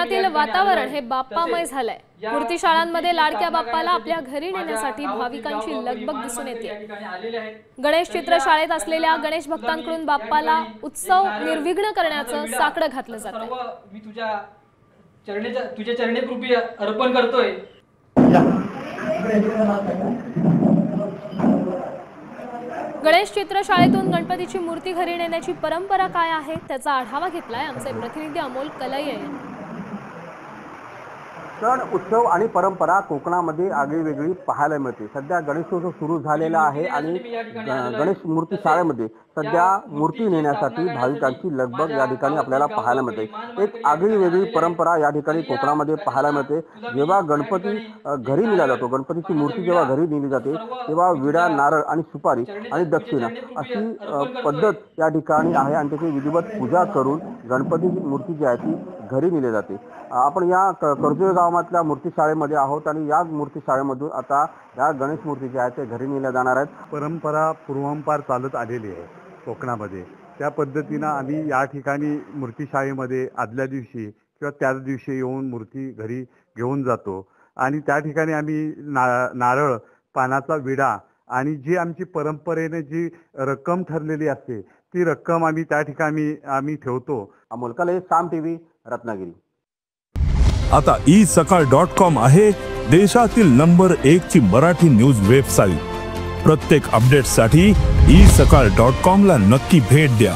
घरातील वातावरण हे बाप्पामय झालंय। मूर्ती शाळांमध्ये लाडक्या बाप्पाला आपल्या घरी नेण्यासाठी भाविकांची लगबग दिसून येते। गणेश चित्र शाळेत असलेल्या गणेश भक्तांकडून बाप्पाला उत्सव निर्विघ्न करण्याचं साकडं घातलं जातं। मी तुझ्या चरणी कृपी अर्पण करतोय। गणेश चित्र शाळेतून गणपतीची मूर्ती घरी नेण्याची परंपरा काय आहे त्याचा आढावा घेतलाय आमचे प्रतिनिधी अमोल कलये यांनी। सण उत्सव आणि परंपरा कोकणामध्ये आगळीवेगळी पाहायला मिळते। सध्या गणेशोत्सव सुरू झालेला आहे आणि गणेश मूर्ती शाळेमध्ये सध्या मूर्ती नेण्यासाठी भाविकांची लगबग या ठिकाणी आपल्याला पाहायला मिळते। एक आगळीवेगळी परंपरा या ठिकाणी कोकणामध्ये पाहायला मिळते। जेव्हा गणपती घरी नेला जातो, गणपतीची मूर्ती जेव्हा घरी नेली जाते तेव्हा विडा, नारळ आणि सुपारी आणि दक्षिणा अशी पद्धत या ठिकाणी आहे आणि त्याची विधिवत पूजा करून गणपतीची मूर्ती जी आहे ती घरी नेली जाते। आपण या कर्जोळी गावातल्या मूर्ती शाळेमध्ये आहोत आणि या मूर्ती शाळेमधून आता या गणेश मूर्ती ज्या आहेत ते घरी नेल्या जाणार आहेत। परंपरा पूर्वांपार चालत आलेली आहे कोकणामध्ये। त्या पद्धतीनं आम्ही या ठिकाणी मूर्ती शाळेमध्ये आदल्या दिवशी किंवा त्याच दिवशी येऊन मूर्ती घरी घेऊन जातो आणि त्या ठिकाणी आम्ही नारळ, पानाचा विडा आणि जी आमची परंपरेने जी रक्कम ठरलेली असते ती रक्कम आम्ही त्या ठिकाणी आम्ही ठेवतो। अमोल कलये, साम टीव्ही, रत्नागिरी। आता isakal.com आहे देशातील नंबर 1 ची मराठी न्यूज वेबसाईट। प्रत्येक अपडेटसाठी isakal.com ला नक्की भेट द्या।